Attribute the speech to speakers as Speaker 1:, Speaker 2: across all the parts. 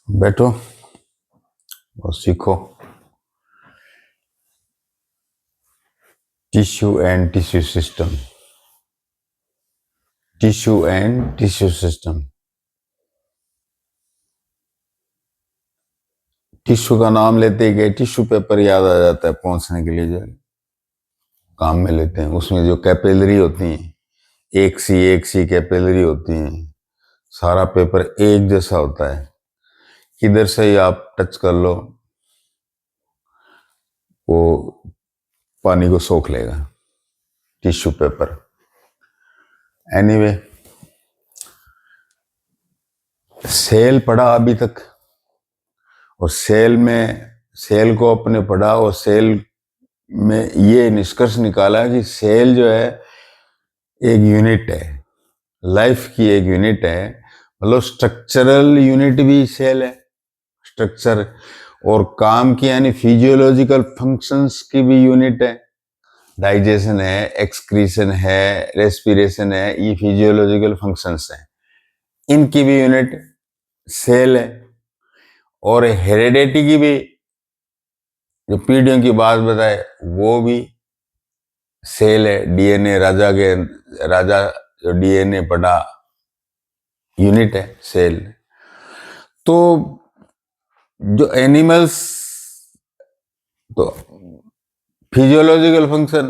Speaker 1: बैठो और सीखो। Tissue and tissue system. Tissue and tissue system. Tissue का नाम लेते ही टिश्यू पेपर याद आ जाता है पहुंचने के लिए जो काम में लेते हैं। उसमें जो कैपिलरी होती हैं, एक सी कैपिलरी होती हैं। सारा पेपर एक जैसा होता है, किधर से ही आप टच कर लो वो पानी को सोख लेगा, टिश्यू पेपर। एनीवे, सेल पढ़ा अभी तक, और सेल को अपने पढ़ा, और सेल में ये निष्कर्ष निकाला कि सेल जो है एक यूनिट है, लाइफ की एक यूनिट है। मतलब स्ट्रक्चरल यूनिट भी सेल है, स्ट्रक्चर और काम की यानी फिजियोलॉजिकल फंक्शंस की भी यूनिट है। डाइजेशन है, एक्सक्रीशन है, रेस्पिरेशन है, ये फिजियोलॉजिकल फंक्शंस हैं, इनकी भी यूनिट सेल है। और हेरिडिटी की भी, जो पीढ़ियों की बात बताए, वो भी सेल है। डीएनए राजा जो डीएनए पढ़ा, यूनिट है सेल। तो जो एनिमल्स, तो फिजियोलॉजिकल फंक्शन,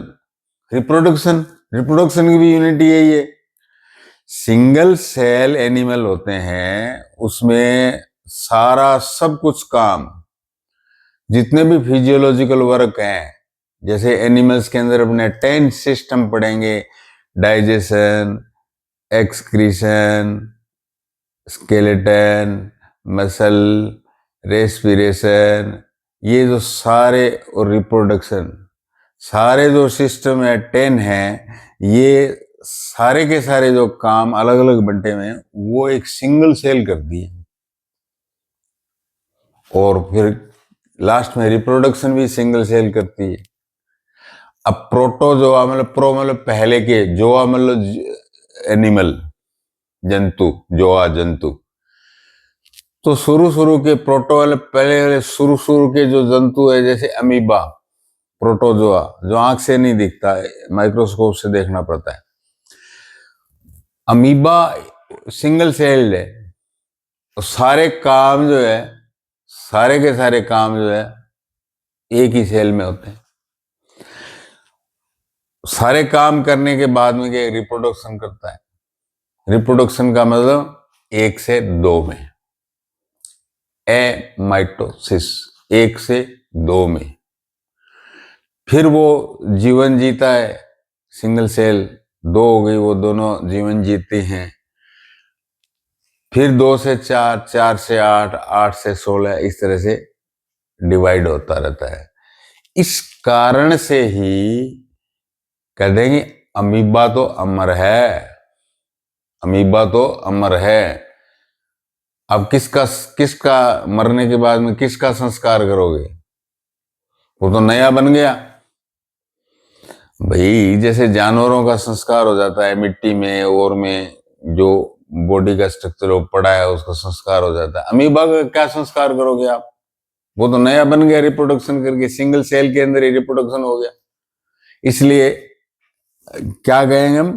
Speaker 1: रिप्रोडक्शन की भी यूनिट यही है। सिंगल सेल एनिमल होते हैं, उसमें सारा सब कुछ काम, जितने भी फिजियोलॉजिकल वर्क हैं, जैसे एनिमल्स के अंदर अपने 10 सिस्टम पढ़ेंगे, digestion, excretion, skeleton, muscle, respiration, ये जो सारे, और रिप्रोडक्शन, सारे जो सिस्टम है 10 हैं, ये सारे के सारे जो काम अलग अलग बंटे में वो एक सिंगल सेल करती है। और फिर लास्ट में रिप्रोडक्शन भी सिंगल सेल करती है। अब प्रोटोजोआ मतलब प्रो मतलब पहले के, जोआ मतलब एनिमल, जंतु, जोआ जंतु। तो शुरू के प्रोटो वाले पहले शुरू के जो जंतु है, जैसे अमीबा, प्रोटोजोआ, जो आंख से नहीं दिखता है, माइक्रोस्कोप से देखना पड़ता है। अमीबा सिंगल सेल्ड है, तो सारे काम जो है, सारे के सारे काम जो है एक ही सेल में होते हैं। सारे काम करने के बाद में क्या, रिप्रोडक्शन करता है। रिप्रोडक्शन का मतलब 1 से 2 में, माइटोसिस, 1 से 2 में। फिर वो जीवन जीता है, सिंगल सेल 2 हो गई, वो दोनों जीवन जीते हैं। फिर 2 से 4, 4 से 8, 8 से 16, इस तरह से डिवाइड होता रहता है। इस कारण से ही कह देंगे अमीबा तो अमर है, अमीबा तो अमर है। अब किसका मरने के बाद में किसका संस्कार करोगे? वो तो नया बन गया भाई। जैसे जानवरों का संस्कार हो जाता है मिट्टी में, और में जो बॉडी का स्ट्रक्चर वो पड़ा है उसका संस्कार हो जाता है, अमीबा का क्या संस्कार करोगे आप? वो तो नया बन गया रिप्रोडक्शन करके, सिंगल सेल के अंदर ही रिप्रोडक्शन हो गया। इसलिए क्या कहेंगे हम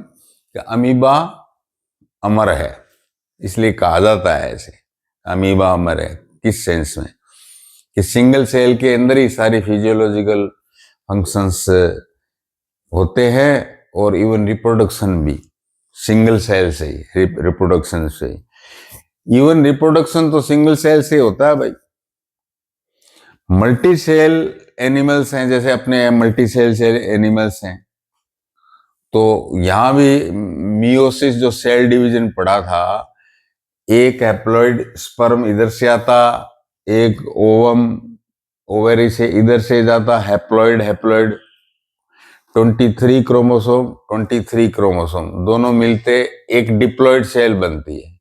Speaker 1: कि अमीबा अमर है, इसलिए कहा जाता है ऐसे, अमीबा अमर है। किस सेंस में कि सिंगल सेल के अंदर ही सारी फिजियोलॉजिकल फंक्शंस होते हैं, और इवन रिप्रोडक्शन भी सिंगल सेल से ही, रिप्रोडक्शन से ही। इवन रिप्रोडक्शन तो सिंगल सेल से होता है भाई। मल्टी सेल एनिमल्स हैं, जैसे अपने मल्टी सेल एनिमल्स हैं, तो यहां भी मियोसिस जो सेल डिवीजन पढ़ा था, एक हैप्लॉइड स्पर्म इधर से आता, एक ओवम ओवेरी से इधर से जाता, हैप्लॉइड 23 क्रोमोसोम दोनों मिलते एक डिप्लॉइड सेल बनती है।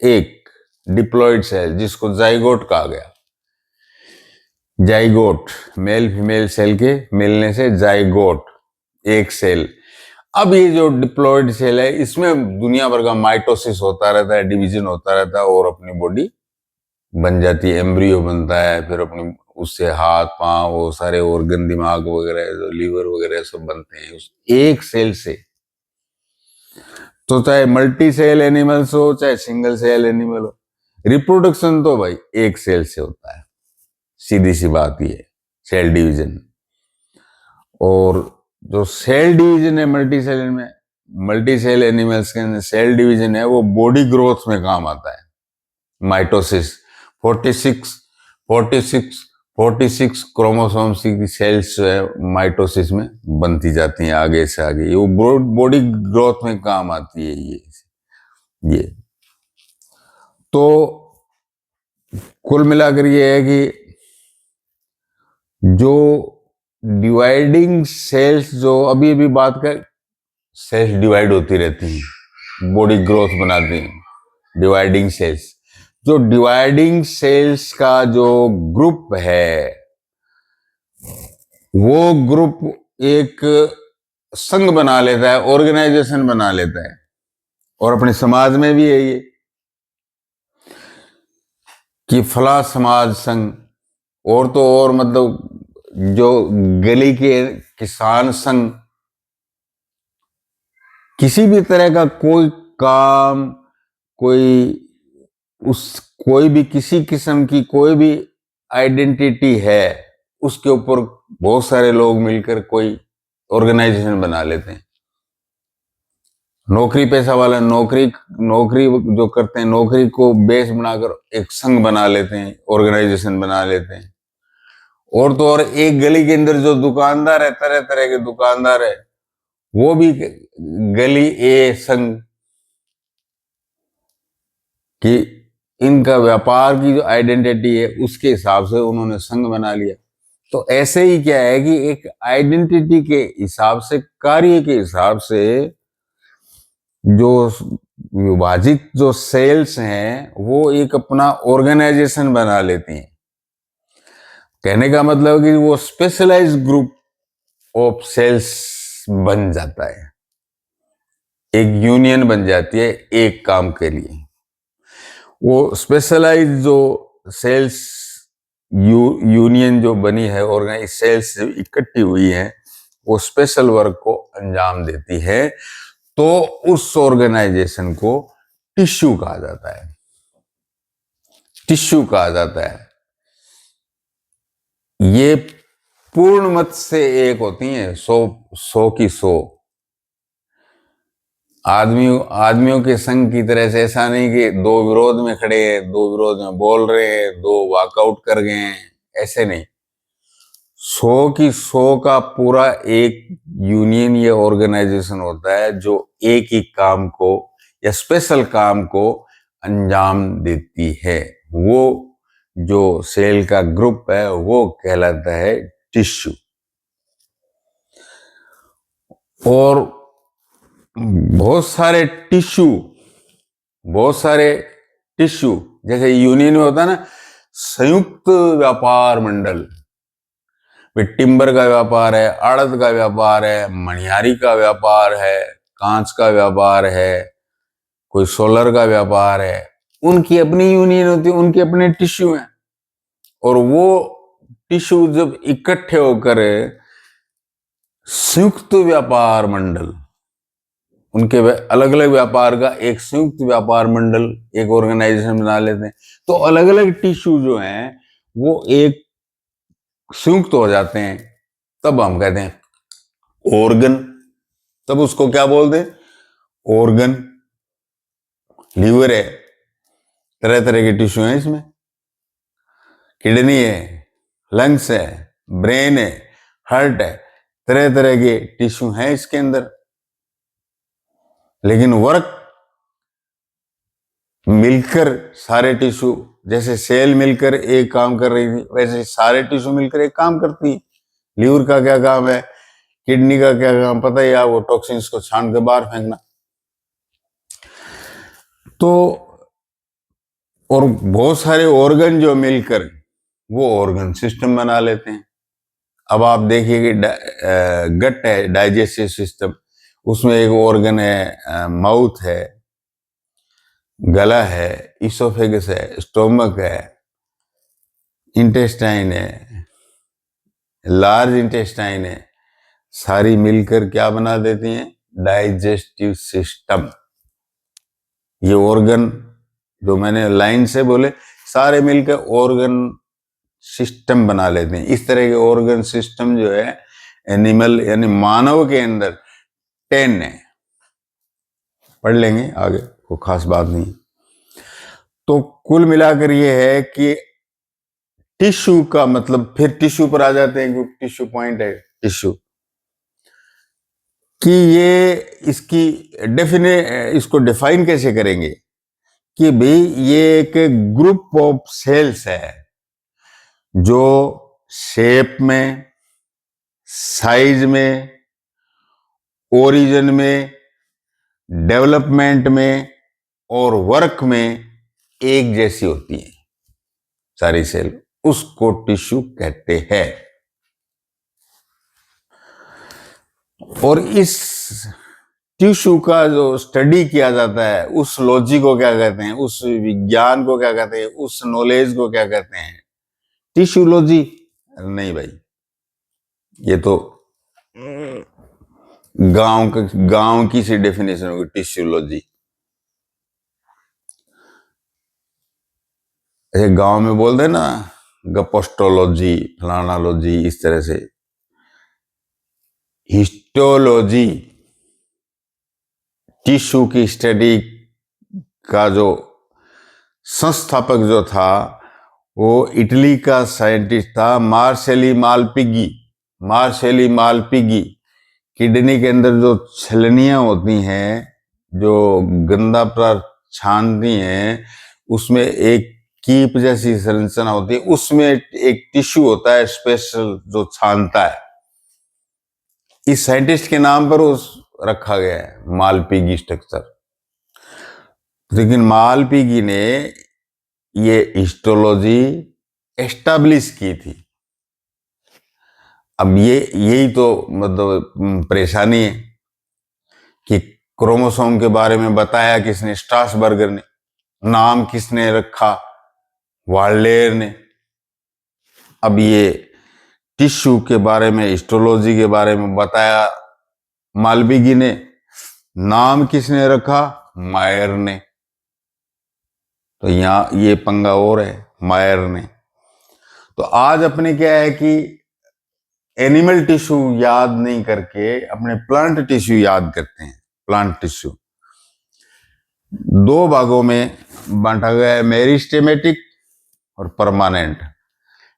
Speaker 1: एक डिप्लॉइड सेल जिसको जाइगोट कहा गया। जाइगोट, मेल फीमेल सेल के मिलने से जाइगोट, एक सेल। अब ये जो डिप्लॉइड सेल है, इसमें दुनिया भर का माइटोसिस होता रहता है, डिवीजन होता रहता है, और अपनी बॉडी बन जाती है, एम्ब्रियो बनता है, फिर अपनी उससे हाथ पांव वो सारे ऑर्गन, दिमाग वगैरह, लीवर वगैरह सब बनते हैं उस एक सेल से। तो चाहे मल्टी सेल एनिमल्स हो चाहे सिंगल सेल एनिमल हो, रिप्रोडक्शन तो भाई एक सेल से होता है, सीधी सी बात ये, सेल डिवीजन। और जो सेल डिवीजन है मल्टी सेल एनिमल्स के अंदर सेल डिवीजन है, वो बॉडी ग्रोथ में काम आता है। माइटोसिस 46 46 46 क्रोमोसोम्स की सेल्स जो है माइटोसिस में बनती जाती हैं आगे से आगे, वो बॉडी ग्रोथ में काम आती है ये। तो कुल मिलाकर ये है कि जो डिवाइडिंग सेल्स, जो अभी अभी बात कर, सेल्स डिवाइड होती रहती हैं, बॉडी ग्रोथ बनाती हैं डिवाइडिंग सेल्स। जो डिवाइडिंग सेल्स का जो ग्रुप है, वो ग्रुप एक संघ बना लेता है, ऑर्गेनाइजेशन बना लेता है। और अपने समाज में भी है ये कि फला समाज संघ, और तो और मतलब जो गली के किसान संघ, किसी भी तरह का कोई काम, कोई भी किसी किस्म की कोई भी आइडेंटिटी है, उसके ऊपर बहुत सारे लोग मिलकर कोई ऑर्गेनाइजेशन बना लेते हैं। नौकरी पेशा वाला नौकरी जो करते हैं, नौकरी को बेस बनाकर एक संघ बना लेते हैं, ऑर्गेनाइजेशन बना लेते हैं। और तो और एक गली के अंदर जो दुकानदार है, तरह तरह के दुकानदार है, वो भी गली ए संघ कि इनका व्यापार की जो आइडेंटिटी है उसके हिसाब से उन्होंने संघ बना लिया। तो ऐसे ही क्या है कि एक आइडेंटिटी के हिसाब से, कार्य के हिसाब से जो विभाजित जो सेल्स हैं वो एक अपना ऑर्गेनाइजेशन बना लेती हैं। कहने का मतलब कि वो स्पेशलाइज्ड ग्रुप ऑफ सेल्स बन जाता है, एक यूनियन बन जाती है एक काम के लिए। वो स्पेशलाइज जो सेल्स यूनियन जो बनी है, ऑर्गेनाइज सेल्स इकट्ठी हुई है, वो स्पेशल वर्क को अंजाम देती है। तो उस ऑर्गेनाइजेशन को टिश्यू कहा जाता है, टिश्यू कहा जाता है। ये पूर्ण मत से एक होती हैं, 100 की 100 आदमियों के संघ की तरह से। ऐसा नहीं कि दो विरोध में खड़े हैं, दो विरोध में बोल रहे हैं, दो वॉकआउट कर गए हैं, ऐसे नहीं। 100 की 100 का पूरा एक यूनियन, ये ऑर्गेनाइजेशन होता है जो एक ही काम को या स्पेशल काम को अंजाम देती है। वो जो सेल का ग्रुप है वो कहलाता है टिश्यू। और बहुत सारे टिश्यू जैसे यूनियन में होता है ना, संयुक्त व्यापार मंडल, टिम्बर का व्यापार है, आड़त का व्यापार है, मणिहारी का व्यापार है, कांच का व्यापार है, कोई सोलर का व्यापार है, उनकी अपनी यूनियन होती है, उनके अपने टिश्यू हैं। और वो टिश्यू जब इकट्ठे होकर संयुक्त व्यापार मंडल, उनके अलग अलग व्यापार का एक संयुक्त व्यापार मंडल, एक ऑर्गेनाइजेशन बना लेते हैं। तो अलग अलग टिश्यू जो हैं वो एक संयुक्त हो जाते हैं, तब हम कहते हैं ऑर्गन। तब उसको क्या बोलते हैं? ऑर्गन। लीवर है, तरह तरह के टिश्यू हैं इसमें, किडनी है, लंग्स है, ब्रेन है, हार्ट है, तरह तरह के टिश्यू हैं इसके अंदर। लेकिन वर्क मिलकर सारे टिश्यू, जैसे सेल मिलकर एक काम कर रही थी, वैसे सारे टिश्यू मिलकर एक काम करती है। लीवर का क्या काम है, किडनी का क्या काम पता ही है, वो टॉक्सिन्स को छान के बाहर फेंकना। तो और बहुत सारे ऑर्गन जो मिलकर वो ऑर्गन सिस्टम बना लेते हैं। अब आप देखिए कि गट है, डाइजेस्टिव सिस्टम, उसमें एक ऑर्गन है, माउथ है, गला है, इसोफेगस है, स्टोमक है, इंटेस्टाइन है, लार्ज इंटेस्टाइन है, सारी मिलकर क्या बना देती हैं? Digestive system. ये ऑर्गन जो मैंने लाइन से बोले, सारे मिलकर ऑर्गन सिस्टम बना लेते हैं। इस तरह के ऑर्गन सिस्टम जो है एनिमल यानी मानव के अंदर 10 है। पढ़ लेंगे आगे, कोई खास बात नहीं। तो कुल मिलाकर ये है कि टिश्यू का मतलब, फिर टिश्यू पर आ जाते हैं क्योंकि टिश्यू पॉइंट है टिश्यू, कि ये इसकी इसको डिफाइन कैसे करेंगे कि भाई ये एक ग्रुप ऑफ सेल्स है जो शेप में, साइज में, ओरिजिन में, डेवलपमेंट में और वर्क में एक जैसी होती है सारी सेल, उसको टिश्यू कहते हैं। और इस टिश्यू का जो स्टडी किया जाता है, उस लॉजिक को क्या कहते हैं, उस विज्ञान को क्या कहते हैं, उस नॉलेज को क्या कहते हैं? टिश्यूलॉजी। नहीं भाई, ये तो गांव की सी डेफिनेशन होगी टिश्यूलॉजी। ऐसे गांव में बोल दे ना, गपोस्टोलॉजी, फलानालॉजी, इस तरह से। हिस्टोलॉजी टिश्यू की स्टडी का जो संस्थापक जो था वो इटली का साइंटिस्ट था मार्सेली मालपिगी। मार्सेली मालपिगी किडनी के अंदर जो छलनियां होती हैं, जो गंदा पदार्थ छानती हैं, उसमें एक कीप जैसी संरचना होती है, उसमें एक टिश्यू होता है स्पेशल जो छानता है। इस साइंटिस्ट के नाम पर उस रखा गया है मालपिगी स्ट्रक्चर। लेकिन मालपिगी ने ये हिस्टोलॉजी एस्टैब्लिश की थी। अब यही तो मतलब परेशानी है कि क्रोमोसोम के बारे में बताया किसने? स्ट्रासबर्गर ने। नाम किसने रखा? वार्लेर ने। अब ये टिश्यू के बारे में, हिस्टोलॉजी के बारे में बताया मालपिगी ने। नाम किसने रखा? मायर ने। तो यहां ये पंगा और है, मायर ने। तो आज अपने क्या है कि एनिमल टिश्यू याद नहीं करके अपने प्लांट टिश्यू याद करते हैं। प्लांट टिश्यू दो भागों में बांटा गया है, मेरिस्टेमेटिक और परमानेंट।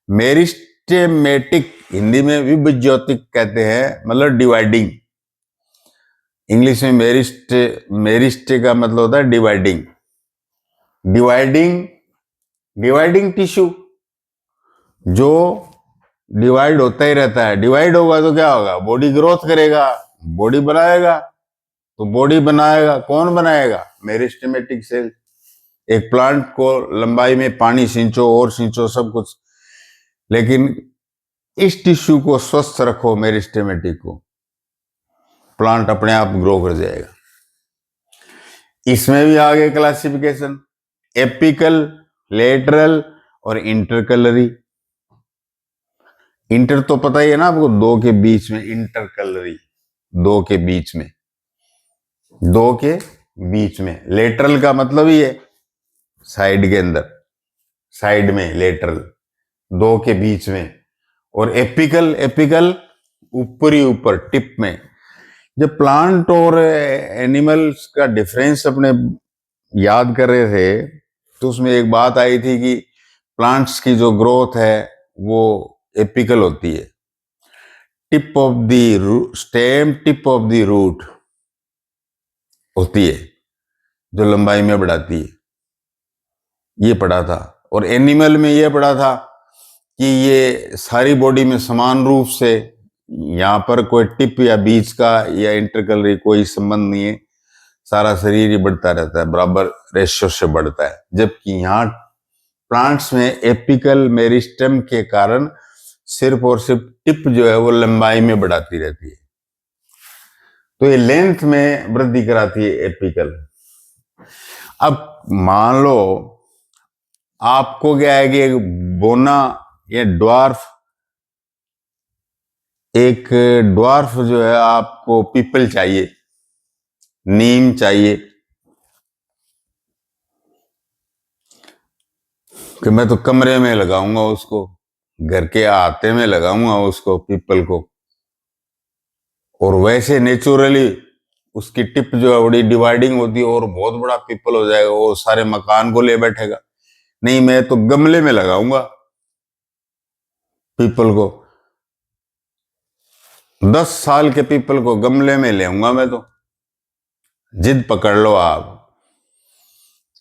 Speaker 1: मेरिस्टेमेटिक हिंदी में विभज्योतिक कहते हैं, मतलब डिवाइडिंग। इंग्लिश में मेरिस्टे का मतलब होता है डिवाइडिंग। डिवाइडिंग टिश्यू जो डिवाइड होता ही रहता है। डिवाइड होगा तो क्या होगा? बॉडी ग्रोथ करेगा, बॉडी बनाएगा। तो बॉडी बनाएगा, कौन बनाएगा? Meristematic cell. एक प्लांट को लंबाई में पानी सिंचो और सिंचो सब कुछ, लेकिन इस टिश्यू को स्वस्थ रखो, मेरिस्टेमेटिक को, प्लांट अपने आप ग्रो कर जाएगा। इसमें भी आगे क्लासिफिकेशन, एपिकल, लेटरल और इंटरकलरी। इंटर तो पता ही है ना आपको, दो के बीच में। इंटरकलरी दो के बीच में, दो के बीच में। लेटरल का मतलब ही है साइड के अंदर, साइड में लेटरल, दो के बीच में। और एपिकल ऊपरी ऊपर, टिप में। जब प्लांट और एनिमल्स का डिफरेंस अपने याद कर रहे थे तो उसमें एक बात आई थी कि प्लांट्स की जो ग्रोथ है वो एपिकल होती है। Tip of the stem, tip of the root होती है जो लंबाई में बढ़ाती है। ये पढ़ा था। और एनिमल में ये पढ़ा था कि ये सारी बॉडी में समान रूप से, यहाँ पर कोई टिप या बीच का या इंटरकलरी कोई संबंध नहीं है, सारा शरीर ही बढ़ता रहता है, बराबर रेशियो से बढ़ता है। जबकि यहाँ प्लांट्स में एपिकल मेरिस्टेम के कारण सिर्फ और सिर्फ टिप जो है वो लंबाई में बढ़ाती रहती है, तो ये लेंथ में वृद्धि कराती है एपिकल। अब मान लो आपको क्या है कि एक बोना ये ड्वार्फ, एक ड्वार्फ जो है आपको पीपल चाहिए, नीम चाहिए, कि मैं तो कमरे में लगाऊंगा उसको, घर के आहते में लगाऊंगा उसको पीपल को, और वैसे नेचुरली उसकी टिप जो है बड़ी डिवाइडिंग होती है और बहुत बड़ा पीपल हो जाएगा, वो सारे मकान को ले बैठेगा। नहीं, मैं तो गमले में लगाऊंगा पीपल को, 10 साल के पीपल को गमले में ले आऊंगा मैं तो, जिद पकड़ लो आप।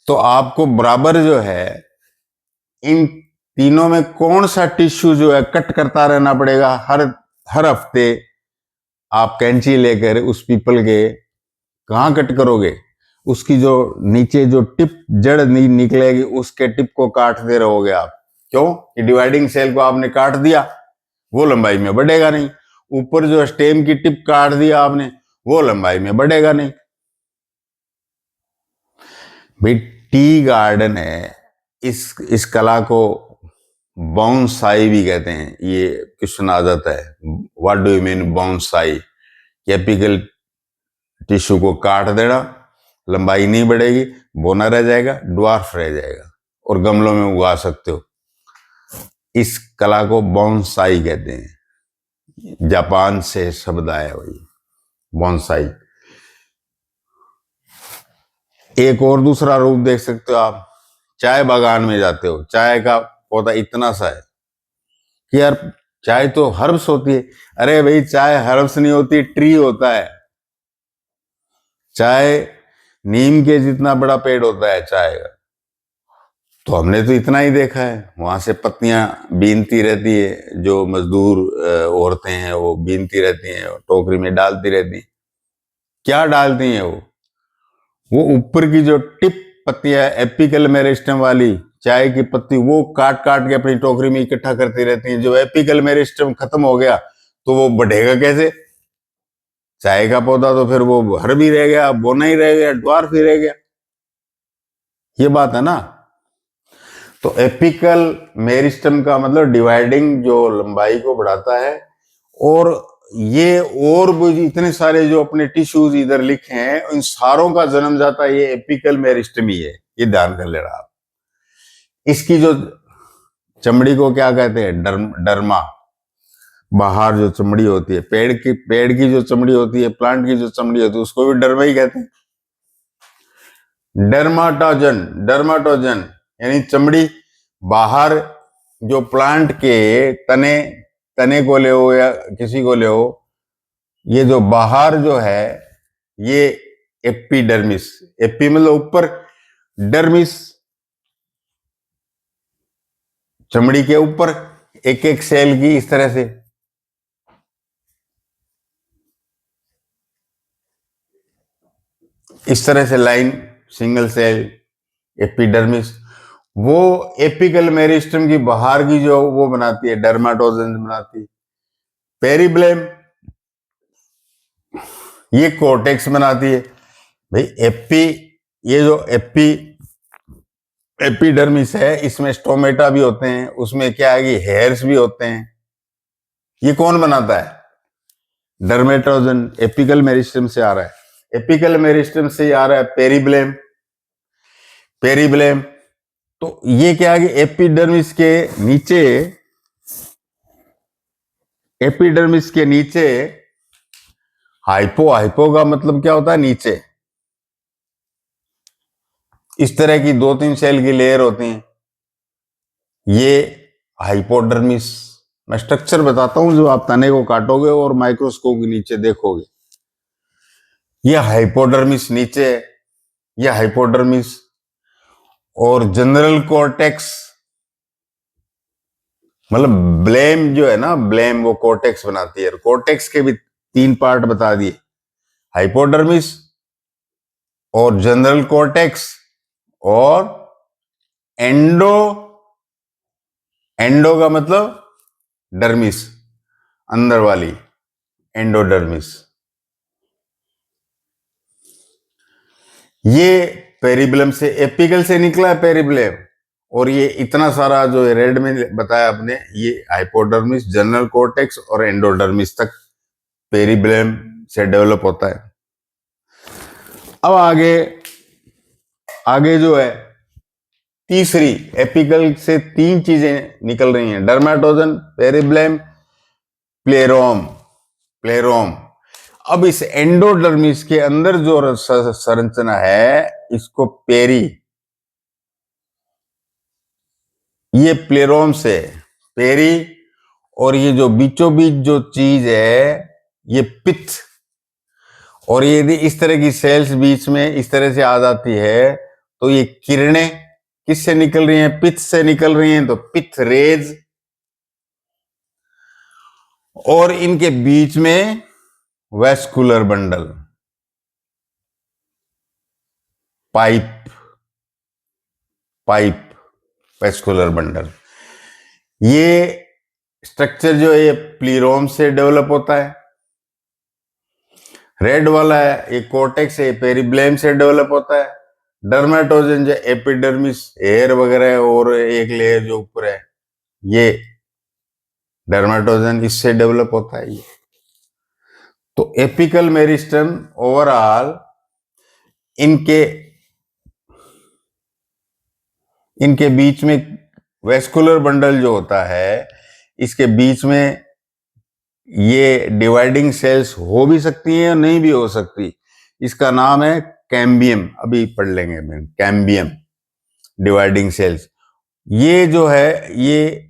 Speaker 1: तो आपको बराबर जो है इन तीनों में कौन सा टिश्यू जो है कट करता रहना पड़ेगा, हर हर हफ्ते आप कैंची लेकर उस पीपल के कहाँ कट करोगे, उसकी जो नीचे जो टिप जड़ निकलेगी उसके टिप को काटते रहोगे आप। क्यों कि डिवाइडिंग सेल को आपने काट दिया, वो लंबाई में बढ़ेगा नहीं। ऊपर जो स्टेम की टिप काट दिया आपने, वो लंबाई में बढ़ेगा नहीं। भाई टी गार्डन है, इस कला को बोनसाई भी कहते हैं। ये क्वेश्चन आ जाता है, what do you mean bonsai? Apical tissue को काट देना, लंबाई नहीं बढ़ेगी, बोना रह जाएगा, ड्वार्फ रह जाएगा, और गमलों में उगा सकते हो। इस कला को बोनसाई कहते हैं, जापान से शब्द आया वही बोनसाई। एक और दूसरा रूप देख सकते हो आप, चाय बागान में जाते हो, चाय का पौधा इतना सा है कि यार चाय तो हर्ब्स होती है। अरे भाई चाय हर्ब्स नहीं होती, ट्री होता है। चाय नीम के जितना बड़ा पेड़ होता है चाय का। तो हमने तो इतना ही देखा है, वहां से पत्तियां बीनती रहती है, जो मजदूर औरतें हैं वो बीनती रहती हैं, टोकरी में डालती रहती हैं। क्या डालती हैं वो ऊपर की जो टिप पत्तियां एपिकल मेरिस्टम वाली चाय की पत्ती, वो काट काट के अपनी टोकरी में इकट्ठा करती रहती हैं। जो एपिकल मेरिस्टम खत्म हो गया तो वो बढ़ेगा कैसे? चाय का पौधा तो फिर वो हर भी रह गया, बोना ही रह गया, ड्वार्फ ही रह गया। ये बात है ना। तो एपिकल मेरिस्टम का मतलब डिवाइडिंग जो लंबाई को बढ़ाता है। और ये और भी इतने सारे जो अपने टिश्यूज इधर लिखे हैं, इन सारों का जन्म जाता ये एपिकल मेरिस्टम ही है। ये ध्यान कर लेना आप। इसकी जो चमड़ी को क्या कहते हैं? डर्मा। बाहर जो चमड़ी होती है, पेड़ की जो चमड़ी होती है, प्लांट की जो चमड़ी होती है, उसको भी डर्मा ही कहते हैं। डर्माटोजन यानी चमड़ी। बाहर जो प्लांट के तने को ले हो या किसी को ले हो, ये जो बाहर जो है ये एपिडर्मिस। एपी मतलब ऊपर, डर्मिस चमड़ी के ऊपर, एक एक सेल की इस तरह से। इस तरह से लाइन, सिंगल सेल, एपिडर्मिस। वो एपिकल मेरिस्टम की बाहर की जो वो बनाती है, डर्माटोजन बनाती है। पेरिब्लेम ये कोर्टेक्स बनाती है। भाई ये जो एपिडर्मिस है, इसमें स्टोमेटा भी होते हैं, उसमें क्या है कि हेयर्स भी होते हैं। ये कौन बनाता है? डर्मेटोजन। एपिकल मेरिस्टम से आ रहा है, एपिकल मेरिस्टम से आ रहा है पेरिब्लेम। तो ये क्या है कि एपिडर्मिस के नीचे हाइपो का मतलब क्या होता है? नीचे इस तरह की 2-3 सेल की लेयर होती हैं, ये हाइपोडर्मिस। मैं स्ट्रक्चर बताता हूं, जो आप तने को काटोगे और माइक्रोस्कोप के नीचे देखोगे। ये हाइपोडर्मिस नीचे है, ये हाइपोडर्मिस। और जनरल कॉर्टेक्स मतलब ब्लेम जो है ना, ब्लेम वो कॉर्टेक्स बनाती है। कॉर्टेक्स के भी 3 पार्ट बता दिए, हाइपोडर्मिस और जनरल कॉर्टेक्स और एंडो। एंडो का मतलब डर्मिस, अंदर वाली एंडोडर्मिस। ये पेरिब्लम से, एपिकल से निकला है पेरिब्लम, और ये इतना सारा जो रेड में बताया आपने, ये हाइपोडर्मिस, जनरल कोर्टेक्स और एंडोडर्मिस तक पेरिब्लेम से डेवलप होता है। अब आगे आगे जो है तीसरी, एपिकल से 3 चीजें निकल रही हैं, डर्मेटोजन, पेरिब्लेम, प्लेरोम। प्लेरोम। अब इस एंडोडर्मिस के अंदर जो संरचना है, इसको पेरी, ये प्लेरोम से पेरी, और ये जो बीचों बीच जो चीज है ये पित्त। और ये यदि इस तरह की सेल्स बीच में इस तरह से आ जाती है तो ये किरणें किससे निकल रही हैं? पित्त से निकल रही हैं, तो पित्त रेज। और इनके बीच में vascular bundle, pipe, pipe, vascular bundle. ये स्ट्रक्चर जो है ये प्लीरोम से डेवलप होता है। रेड वाला है ये कोर्टेक्स है, पेरिब्लेम से डेवलप होता है। डर्मेटोजन जो एपिडर्मिस, हेयर वगैरह और एक लेयर जो ऊपर है, ये डर्मेटोजन, इससे डेवलप होता है ये। तो एपिकल मेरिस्टम ओवरऑल इनके बीच में वेस्कुलर बंडल जो होता है, इसके बीच में ये डिवाइडिंग सेल्स हो भी सकती हैं और नहीं भी हो सकती। इसका नाम है कैम्बियम, अभी पढ़ लेंगे मैं, कैम्बियम, डिवाइडिंग सेल्स। ये जो है ये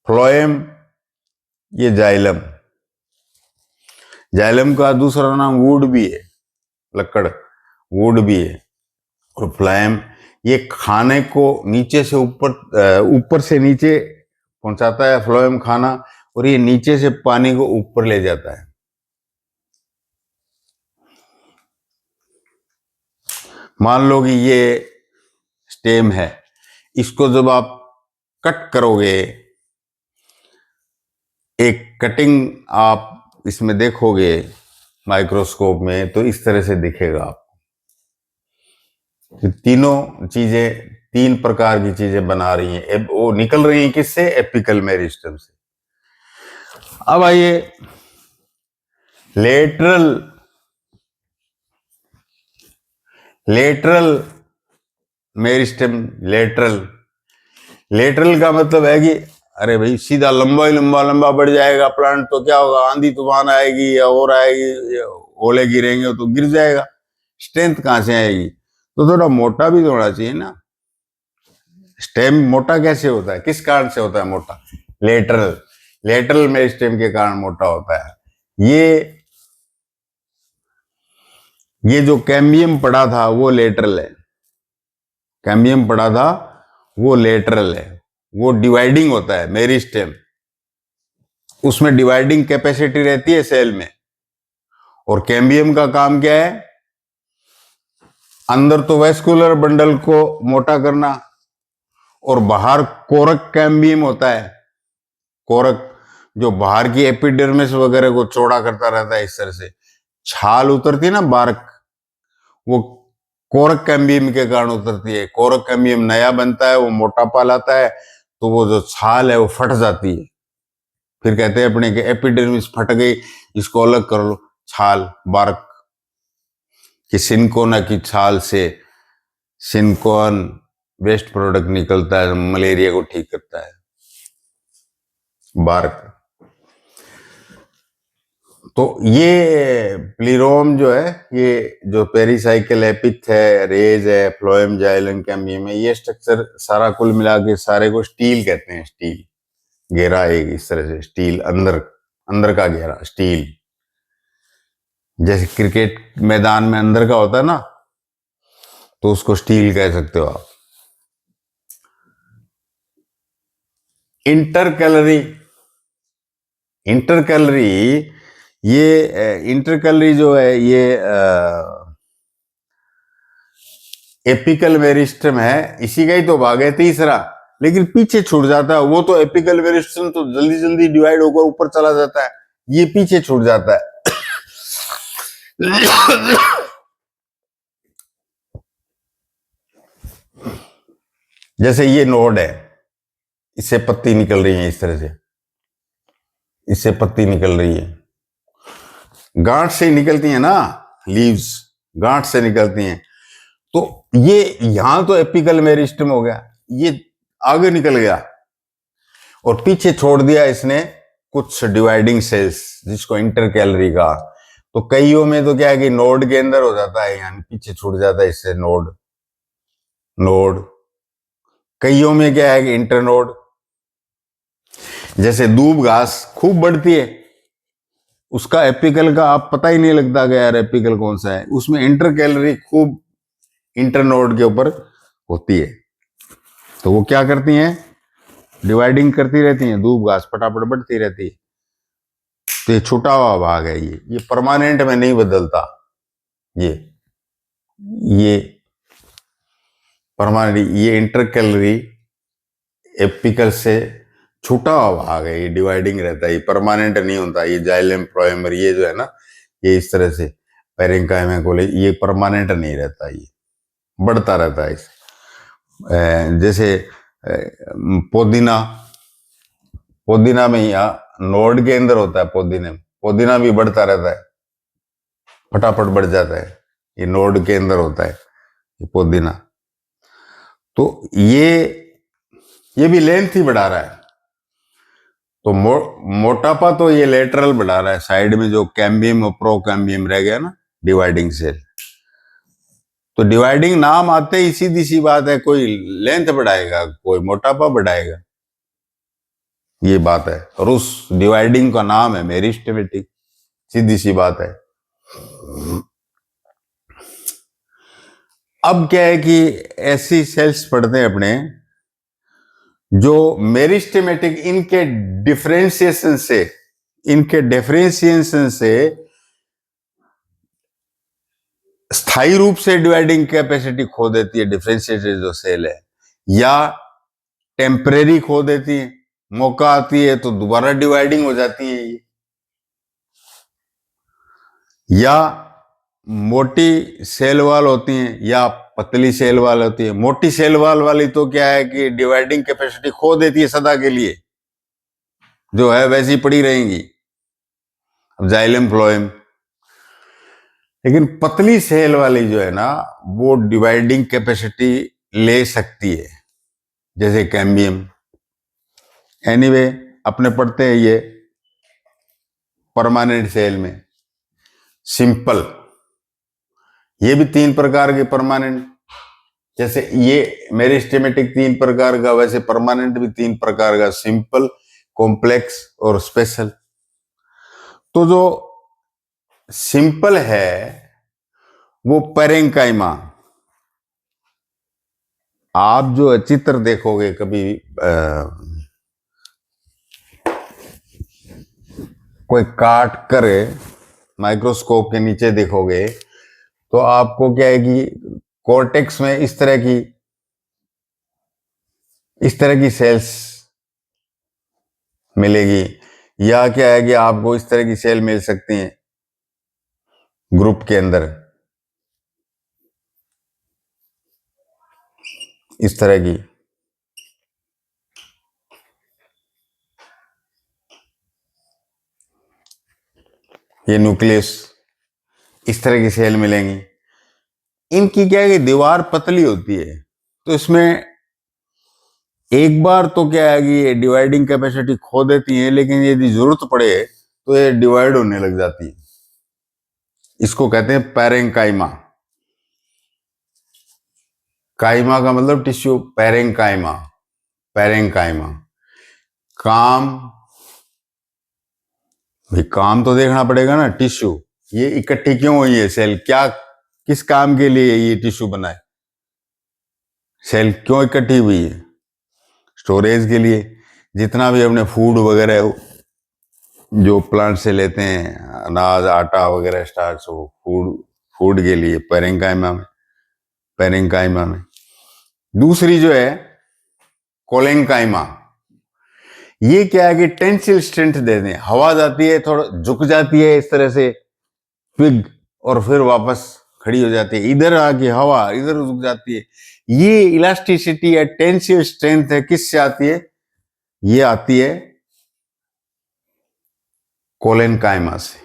Speaker 1: फ्लोएम, ये जाइलम। जाइलम का दूसरा नाम वुड भी है, लकड़, वुड भी है। और फ्लोएम ये खाने को नीचे से ऊपर से नीचे पहुंचाता है, फ्लोएम खाना, और ये नीचे से पानी को ऊपर ले जाता है। मान लो कि ये स्टेम है, इसको जब आप कट करोगे, एक कटिंग आप इसमें देखोगे माइक्रोस्कोप में, तो इस तरह से दिखेगा आपको। तीनों चीजें, 3 प्रकार की चीजें बना रही हैं, वो निकल रही हैं किससे? एपिकल मेरिस्टम से। अब आइए लेटरल मेरिस्टम। लेटरल का मतलब है कि अरे भाई सीधा लंबा ही लंबा बढ़ जाएगा प्लांट, तो क्या होगा? आंधी तूफान आएगी या और आएगी, ओले गिरेंगे तो गिर जाएगा। स्ट्रेंथ कहां से आएगी? तो थोड़ा मोटा भी होना चाहिए ना। स्टेम मोटा कैसे होता है? किस कारण से होता है मोटा? लेटरल मेरिस्टम के कारण मोटा होता है। ये जो कैम्बियम पड़ा था वो लेटरल है। कैम्बियम पड़ा था वो लेटरल है। वो डिवाइडिंग होता है मेरिस्टेम, उसमें डिवाइडिंग कैपेसिटी रहती है सेल में। और कैम्बियम का काम क्या है? अंदर तो वेस्कुलर बंडल को मोटा करना, और बाहर कोरक कैम्बियम होता है। कोरक जो बाहर की एपिडर्मिस वगैरह को चौड़ा करता रहता है, इस तरह से छाल उतरती है ना, बार्क, वो कोरक कैम्बियम के कारण उतरती है। कोरक कैम्बियम नया बनता है, वो मोटापा लाता है, तो वो जो छाल है वो फट जाती है। फिर कहते हैं अपने कि एपिडर्मिस फट गई, इसको अलग कर लो, छाल, बार्क। कि सिनकोना की छाल से सिनकोन वेस्ट प्रोडक्ट निकलता है, मलेरिया को ठीक करता है, बार्क। तो ये प्लीरोम जो है, ये जो पेरीसाइकिल है, पित्त है, रेज है, फ्लोएम, जाइलम, कैम्बियम है, ये स्ट्रक्चर सारा कुल मिला के सारे को स्टील कहते हैं। स्टील घेरा एक इस तरह से, स्टील अंदर का घेरा, स्टील। जैसे क्रिकेट मैदान में अंदर का होता है ना, तो उसको स्टील कह सकते हो आप। इंटरकैलरी जो है ये एपिकल मेरिस्टम है, इसी का ही तो भाग है तीसरा, लेकिन पीछे छूट जाता है। वो तो एपिकल मेरिस्टम तो जल्दी जल्दी डिवाइड होकर ऊपर चला जाता है, ये पीछे छूट जाता है। जैसे ये नोड है, इससे पत्ती निकल रही है, इस तरह से इससे पत्ती निकल रही है, गांठ से निकलती है ना, लीव्स गांठ से निकलती हैं। तो ये यहां तो एपिकल मेरिस्टम हो गया, ये आगे निकल गया और पीछे छोड़ दिया इसने कुछ डिवाइडिंग सेल्स, जिसको इंटरकैलरी का। तो कईयों में तो क्या है कि नोड के अंदर हो जाता है, यानी पीछे छूट जाता है इससे नोड नोड। कईयों में क्या है कि इंटरनोड। जैसे दूब घास खूब बढ़ती है, उसका एपिकल का आप पता ही नहीं लगता कि यार एपिकल कौन सा है, उसमें इंटरकैलरी खूब इंटरनोड के ऊपर होती है। तो वो क्या करती हैं, डिवाइडिंग करती रहती हैं, दूब घास फटाफट बढ़ती रहती है। तो ये छूटा हुआ भाग है, ये परमानेंट में नहीं बदलता, ये परमानेंट, ये इंटरकैलरी एपिकल से छूटा हुआ भाग है, ये डिवाइडिंग रहता है, ये परमानेंट नहीं होता। ये जाइलम प्रोएमर ये जो है ना, ये इस तरह से पेरेंकाइमा कोले, ये परमानेंट नहीं रहता, ये बढ़ता रहता है इसे। जैसे पुदीना, पुदीना में यहाँ नोड के अंदर होता है, पुदीना भी बढ़ता रहता है, फटाफट बढ़ जाता है, ये नोड के अंदर होता है ये पुदीना। तो ये भी लेंथ ही बढ़ा रहा है। तो मोटापा तो ये लेटरल बढ़ा रहा है, साइड में जो कैम्बियम और प्रोकैम्बियम रह गया ना, डिवाइडिंग सेल। तो डिवाइडिंग नाम आते ही सीधी सी बात है, कोई लेंथ बढ़ाएगा, कोई मोटापा बढ़ाएगा, ये बात है। और उस डिवाइडिंग का नाम है मेरिस्टेमेटिक, सीधी सी बात है। अब क्या है कि ऐसी सेल्स पढ़ते हैं अपने जो मेरिस्टेमेटिक, इनके डिफरेंशिएशन से स्थायी रूप से डिवाइडिंग कैपेसिटी खो देती है डिफरेंशिएटेड जो सेल है, या टेम्परेरी खो देती है, मौका आती है तो दोबारा डिवाइडिंग हो जाती है, या मोटी सेल वाल होती हैं या पतली सेल वाल होती है। मोटी सेल वाल वाली तो क्या है कि डिवाइडिंग कैपेसिटी खो देती है सदा के लिए, जो है वैसी पड़ी रहेंगी, अब जाइलम फ्लोएम। लेकिन पतली सेल वाली जो है ना, वो डिवाइडिंग कैपेसिटी ले सकती है, जैसे कैम्बियम। एनीवे अपने पढ़ते हैं ये परमानेंट सेल में सिंपल, ये भी 3 प्रकार के परमानेंट, जैसे ये मेरिस्टेमेटिक 3 प्रकार का, वैसे परमानेंट भी 3 प्रकार का, सिंपल, कॉम्प्लेक्स और स्पेशल। तो जो सिंपल है वो पेरेंकाइमा। आप जो चित्र देखोगे कभी कोई काट कर माइक्रोस्कोप के नीचे देखोगे, तो आपको क्या है कि कॉर्टेक्स में इस तरह की सेल्स मिलेगी, या क्या है कि आपको इस तरह की सेल मिल सकती हैं ग्रुप के अंदर, इस तरह की। ये न्यूक्लियस, इस तरह की सेल मिलेंगी। इनकी क्या है कि दीवार पतली होती है, तो इसमें एक बार तो क्या है कि ये डिवाइडिंग कैपेसिटी खो देती है, लेकिन यदि जरूरत पड़े तो ये डिवाइड होने लग जाती है। इसको कहते हैं पेरेंकाइमा। काइमा का मतलब टिश्यू, पेरेंकाइमा, पेरेंकाइमा। काम, भाई काम तो देखना पड़ेगा ना, टिश्यू ये इकट्ठी क्यों हुई है सेल, क्या किस काम के लिए ये टिश्यू बना है, सेल क्यों इकट्ठी हुई है, स्टोरेज के लिए। जितना भी अपने फूड वगैरह जो प्लांट से लेते हैं, अनाज आटा वगैरह स्टार्च, हो फूड के लिए पेरेंकाइमा में। दूसरी जो है कोलेंकाइमा, ये क्या है कि टेंसिल स्ट्रेंथ देते हैं, हवा जाती है थोड़ा झुक जाती है इस तरह से ट्विग, और फिर वापस खड़ी हो जाती है, इधर आके हवा इधर रुक जाती है। ये इलास्टिसिटी या टेंसिल स्ट्रेंथ है, किससे आती है? ये आती है कोलेनकाइमा से।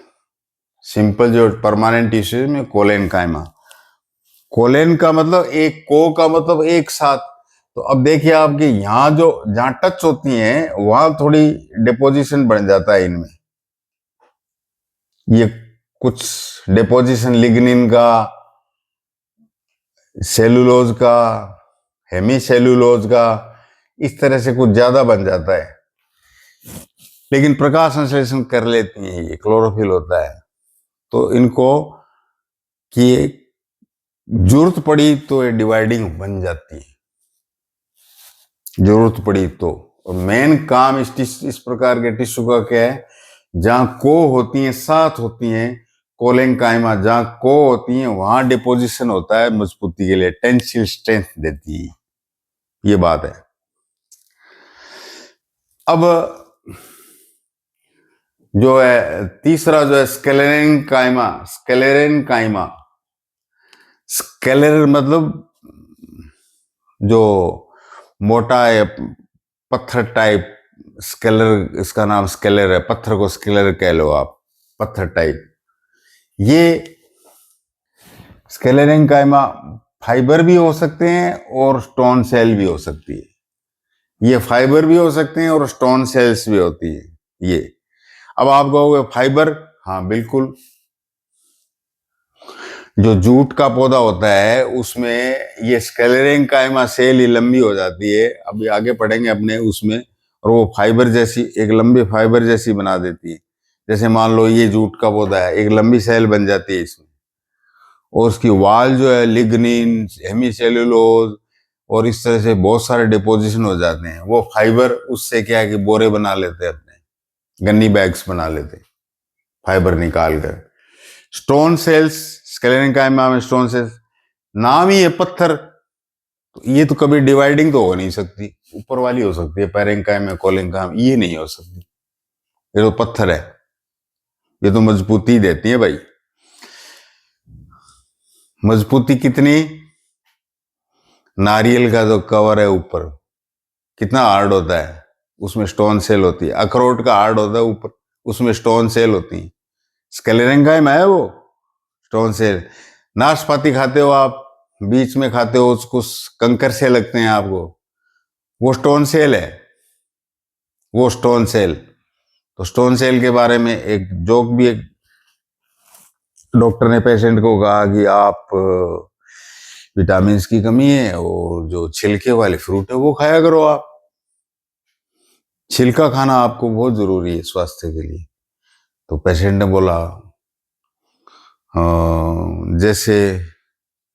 Speaker 1: सिंपल जो परमानेंट टिश्यू में कोलेनकाइमा, कोलेन का मतलब एक, को का मतलब एक साथ। तो अब देखिए आपके यहां जो जहां टच होती हैं वहां थोड़ी डिपोजिशन बन जाता है इनमें। ये कुछ डिपोजिशन लिग्निन का, सेलुलोज का, हेमी सेलुलोज का, इस तरह से कुछ ज्यादा बन जाता है। लेकिन प्रकाश संश्लेषण कर लेती हैं, ये क्लोरोफिल होता है। तो इनको कि जरूरत पड़ी तो ये डिवाइडिंग बन जाती है, जरूरत पड़ी तो। और मेन काम इस प्रकार के टिश्यू का क्या है? जहां को होती हैं, साथ होती हैं कोलेनकाइमा, जहां को होती हैं वहां डिपोजिशन होता है मजबूती के लिए, टेंसिल स्ट्रेंथ देती है। ये बात है। अब जो है तीसरा जो है स्क्लेरेनकाइमा। स्क्लेरेनकाइमा, स्केलर मतलब जो मोटा है पत्थर टाइप, स्केलर, इसका नाम स्केलर है, पत्थर को स्केलर कह लो आप, पत्थर टाइप। ये स्केलेरेनकाइमा फाइबर भी हो सकते हैं और स्टोन सेल भी हो सकती है। ये फाइबर भी हो सकते हैं और स्टोन सेल्स भी होती है ये। अब आप कहोगे फाइबर, हाँ बिल्कुल, जो जूट का पौधा होता है उसमें ये स्केलेरेनकाइमा सेल ही लंबी हो जाती है, अभी आगे पढ़ेंगे अपने उसमें, और वो फाइबर जैसी, एक लंबी फाइबर जैसी बना देती है। जैसे मान लो ये जूट का पौधा है, एक लंबी सेल बन जाती है इसमें, और उसकी वाल जो है लिग्निन, हेमीसेलुलोज और इस तरह से बहुत सारे डिपोजिशन हो जाते हैं। वो फाइबर उससे क्या है कि बोरे बना लेते हैं, अपने गन्नी बैग्स बना लेते हैं फाइबर निकाल कर। स्टोन सेल्स, स्केलेरेनकाइमा में स्टोन सेल्स, नाम ही है पत्थर, तो ये तो कभी डिवाइडिंग तो हो नहीं सकती। ऊपर वाली हो सकती है पैरेंकाइमा, कोलेनकाइमा, ये नहीं हो सकती। ये तो पत्थर है, ये तो मजबूती देती है भाई। मजबूती कितनी? नारियल का जो कवर है ऊपर कितना हार्ड होता है, उसमें स्टोन सेल होती है। अखरोट का हार्ड होता है ऊपर, उसमें स्टोन सेल होती है। स्केलेरेनकाइमा है वो, स्टोन सेल। नाशपाती खाते हो आप, बीच में खाते हो उसको, कंकर से लगते हैं आपको, वो स्टोन सेल है, वो स्टोन सेल। तो स्टोन सेल के बारे में एक जोक भी, एक डॉक्टर ने पेशेंट को कहा कि आप विटामिन की कमी है और जो छिलके वाले फ्रूट है वो खाया करो आप, छिलका खाना आपको बहुत जरूरी है स्वास्थ्य के लिए। तो पेशेंट ने बोला जैसे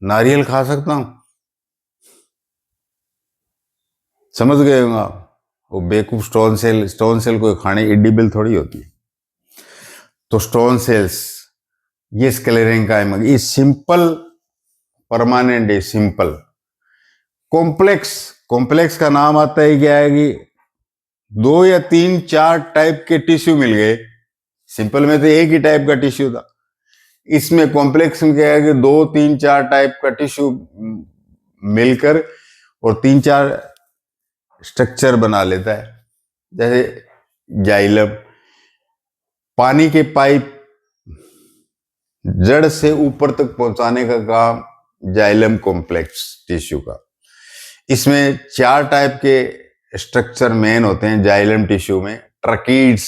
Speaker 1: नारियल खा सकता हूं। समझ गए होंगे आप, वो बेवकूफ स्टोन सेल को खाने एडिबल थोड़ी होती है। तो स्टोन सेल्स, ये स्क्लेरेनकाइमा, ये सिंपल परमानेंट है, सिंपल। कॉम्प्लेक्स, कॉम्प्लेक्स का नाम आता है क्या है कि 2 या 3 4 टाइप के टिश्यू मिल गए। सिंपल में तो एक ही टाइप का टिश्यू था, इसमें कॉम्प्लेक्स में क्या है कि 2 3 4 टाइप का टिश्यू मिलकर और 3 4 स्ट्रक्चर बना लेता है। जैसे जाइलम, पानी के पाइप जड़ से ऊपर तक पहुंचाने का काम जाइलम कॉम्प्लेक्स टिश्यू का। इसमें 4 टाइप के स्ट्रक्चर मेन होते हैं जाइलम टिश्यू में। ट्रकीड्स,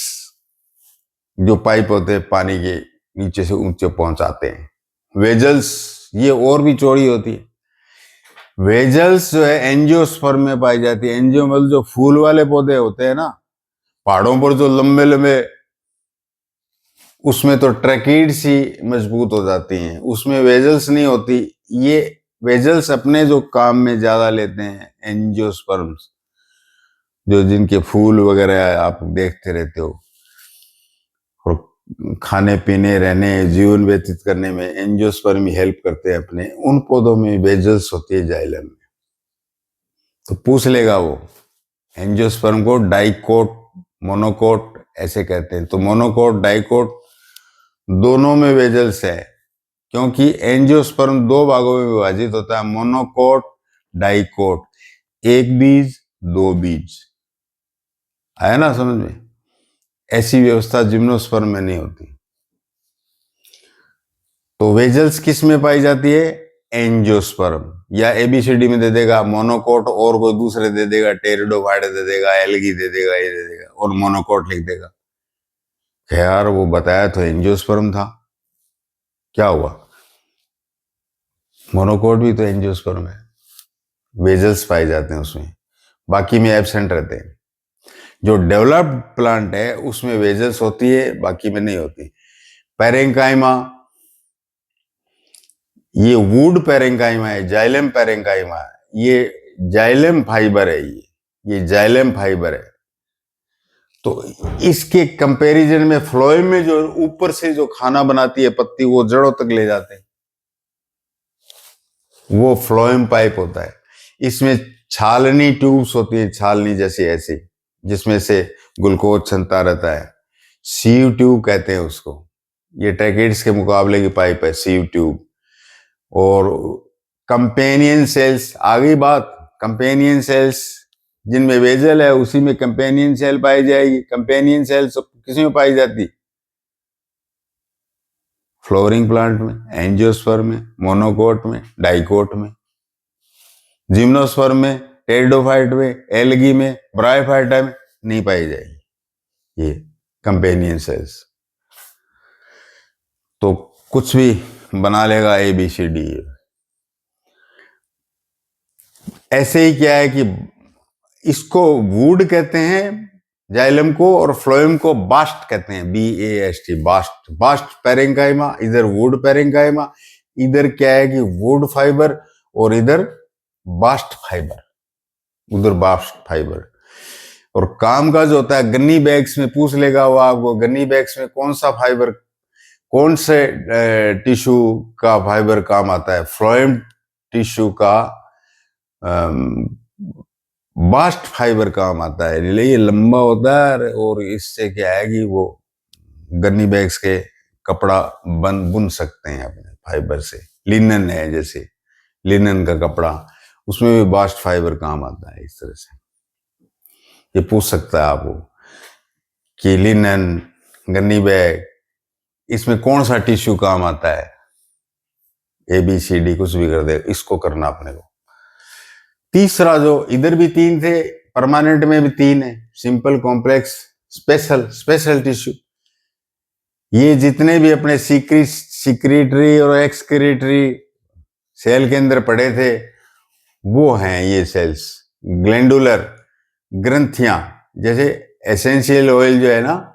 Speaker 1: जो पाइप होते हैं पानी के नीचे से ऊंचे पहुंचाते हैं। वेजल्स, ये और भी चौड़ी होती है। वेजल्स जो है एंजियोस्पर्म में पाई जाती है। एंजियो मतलब जो फूल वाले पौधे होते हैं ना पहाड़ों पर, जो लंबे लंबे, उसमें तो ट्रैकीड्स ही मजबूत हो जाती हैं, उसमें वेजल्स नहीं होती। ये वेजल्स अपने जो काम में ज्यादा लेते हैं एंजियोस्पर्म्स, जो जिनके फूल वगैरह आप देखते रहते हो, और खाने पीने, रहने, जीवन व्यतीत करने में एंजियोस्पर्म ही हेल्प करते हैं अपने। उन पौधों में वेजल्स होती है जाइलम में। तो पूछ लेगा वो, एंजियोस्पर्म को डाइकोट, मोनोकोट ऐसे कहते हैं। तो मोनोकोट, डाइकोट दोनों में वेजल्स है। क्योंकि एंजियोस्पर्म दो भागों में विभाजित होता है, मोनोकोट, डाइकोट, एक बीज दो बीज। आया ना समझ में? ऐसी व्यवस्था जिम्नोस्पर्म में नहीं होती। तो वेजल्स किस में पाई जाती है? एंजियोस्पर्म। या एबीसीडी में दे देगा मोनोकोट, और कोई दूसरे दे देगा, टेरिडोफाइट दे देगा, एल्गी दे देगा, ये दे देगा, और मोनोकोट लिख देगा। यार वो बताया तो एंजियोस्पर्म था, क्या हुआ? मोनोकोट भी तो एंजियोस्पर्म है, वेजल्स पाए जाते हैं उसमें, बाकी में एब्सेंट रहते हैं। जो डेवलप्ड प्लांट है उसमें वेजल्स होती है, बाकी में नहीं होती। पैरेंकाइमा, ये वुड पैरेंकाइमा है, जाइलम पैरेंकाइमा है, ये जाइलम फाइबर है, ये जाइलम फाइबर है। तो इसके कंपैरिजन में फ्लोएम में जो ऊपर से जो खाना बनाती है पत्ती, वो जड़ों तक ले जाते हैं, वो फ्लोएम पाइप होता है। इसमें छालनी ट्यूब्स होती है, छालनी जैसी ऐसी, जिसमें से ग्लूकोज छनता रहता है, सीव ट्यूब कहते हैं उसको। ये ट्रैकेट्स के मुकाबले की पाइप है सीव ट्यूब। और कंपेनियन सेल्स, आ गई बात, कंपेनियन सेल्स जिनमें वेजल है उसी में कंपेनियन सेल पाई जाएगी। कंपेनियन सेल्स किसमें पाई जाती? फ्लोरिंग प्लांट में, एंजियोस्पर्म में, मोनोकोट में, डाइकोट में। जिम्नोस्पर्म में, टेरिडोफाइट में, एल्गी में, ब्रायोफाइटा में नहीं पाई जाएगी ये कंपेनियन सेल्स। तो कुछ भी बना लेगा ABCD। ऐसे ही क्या है कि इसको वुड कहते हैं जाइलम को, और फ्लोएम को बास्ट कहते हैं, BAST, बास्ट। बास्ट पैरेंकाइमा, इधर वुड पैरेंकाइमा, इधर क्या है कि वुड फाइबर, और इधर बास्ट फाइबर, उधर बास्ट फाइबर। और काम का जो होता है, गन्नी बैग्स में पूछ लेगा वो आपको, गन्नी बैग्स में कौन सा फाइबर, कौन से टिश्यू का फाइबर काम आता है? फ्लोएम टिश्यू का बास्ट फाइबर काम आता है। ये लंबा होता है, और इससे क्या है कि वो गन्नी बैग्स के कपड़ा बुन सकते हैं अपने फाइबर से। लिनन है, जैसे लिनन का कपड़ा, उसमें भी बास्ट फाइबर काम आता है। इस तरह से ये पूछ सकता है आपको कि लिनन, गन्नी बैग, इसमें कौन सा टिश्यू काम आता है? ABCD कुछ भी कर दे, इसको करना अपने को। तीसरा, जो इधर भी तीन थे, परमानेंट में भी तीन है, simple, complex, special. Special tissue, ये जितने भी अपने सिक्रीटरी और एक्सक्रीटरी सेल के अंदर पड़े थे, वो हैं ये सेल्स। ग्लैंडुलर ग्रंथियां, जैसे एसेंशियल ऑयल जो है ना,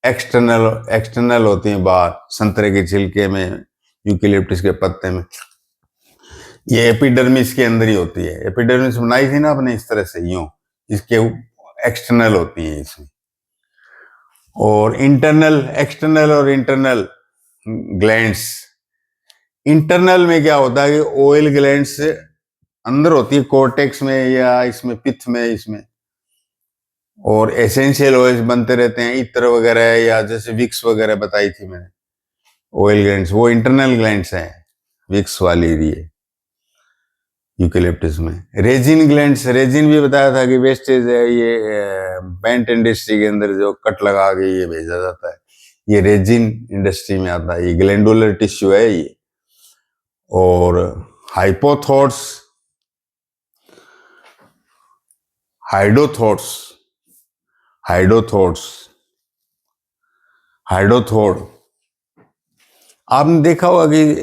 Speaker 1: एक्सटर्नल होती हैं बाहर, संतरे के छिलके में, यूकेलिप्टस के पत्ते में, ये एपिडर्मिस के अंदर ही होती है। एपिडर्मिस बनाई थी ना अपने इस तरह से, यूं, इसके एक्सटर्नल होती हैं इसमें। और इंटरनल, एक्सटर्नल और इंटरनल ग्लैंड्स। इंटरनल में क्या होता है कि ऑयल ग्लैंड्स अंदर होती है, कोर्टेक्स में या इसमें पिथ में, इसमें, और एसेंशियल ऑयल्स बनते रहते हैं, इत्र वगैरह, या जैसे विक्स वगैरह बताई थी मैंने, ऑयल ग्लैंड्स, वो इंटरनल ग्लैंड्स हैं, विक्स वाली ये यूकेलिप्टस में। रेजिन ग्लैंड्स, रेजिन भी बताया था कि वेस्टेज है, ये पेंट इंडस्ट्री के अंदर जो कट लगा के ये भेजा जाता है, ये रेजिन इंडस्ट्री में आता है, ये ग्लैंडुलर टिश्यू है ये। और हाइपोथोड्स, हाइडोथोड्स, हाइडोथोड्स, हाइडोथोड, आपने देखा होगा कि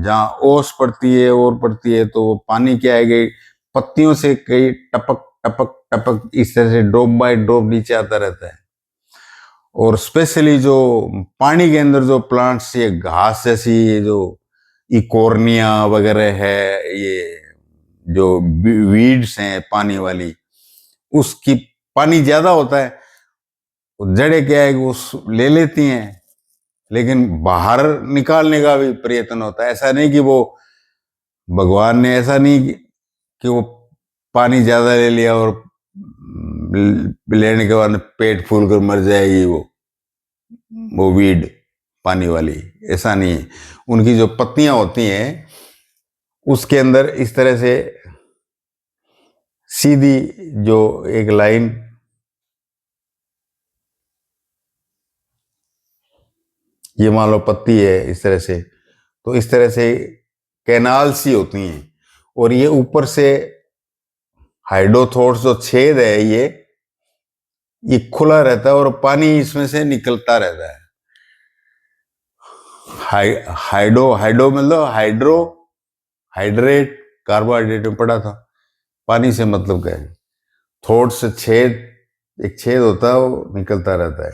Speaker 1: जहाँ ओस पड़ती है और पड़ती है, तो पानी क्या है कि पत्तियों से कई टपक टपक टपक इस तरह से ड्रॉप बाय ड्रॉप नीचे आता रहता है। और स्पेशली जो पानी के अंदर जो प्लांट्स, ये घास जैसी, ये जो इकोर्निया वगैरह है, ये जो वीड्स हैं पानी वाली, उसकी पानी ज्यादा होता है, जड़ें क्या है कि वो ले लेती हैं, लेकिन बाहर निकालने का भी प्रयत्न होता है। ऐसा नहीं कि वो, भगवान ने ऐसा नहीं कि वो पानी ज्यादा ले लिया और लेने के बाद पेट फूल कर मर जाएगी वो वीड, पानी वाली, ऐसा नहीं है। उनकी जो पत्तियां होती हैं उसके अंदर इस तरह से सीधी जो एक लाइन, ये मान लो पत्ती है इस तरह से, तो इस तरह से कैनाल सी होती हैं, और ये ऊपर से हाइड्रोथोर्स जो छेद है ये खुला रहता है और पानी इसमें से निकलता रहता है। हाइड्रो मतलब हाइड्रेट, कार्बोहाइड्रेट में पढ़ा था। पानी से मतलब क्या है, थोर्स से छेद, एक छेद होता है वो निकलता रहता है,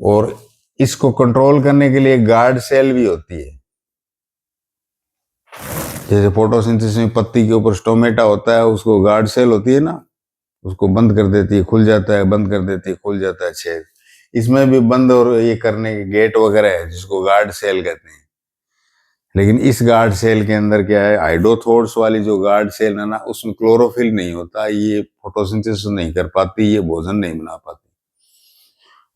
Speaker 1: और इसको कंट्रोल करने के लिए गार्ड सेल भी होती है। जैसे फोटोसिंथेसिस में पत्ती के ऊपर स्टोमेटा होता है, उसको गार्ड सेल होती है ना, उसको बंद कर देती है, खुल जाता है, बंद कर देती है, खुल जाता है छेद। इसमें भी बंद और ये करने के गेट वगैरह है जिसको गार्ड सेल कहते हैं। लेकिन इस गार्ड सेल के अंदर क्या है, हाइड्रोथोर्स वाली जो गार्ड सेल है ना, उसमें क्लोरोफिल नहीं होता, ये फोटोसिंथेसिस नहीं कर पाती, ये भोजन नहीं बना पाती।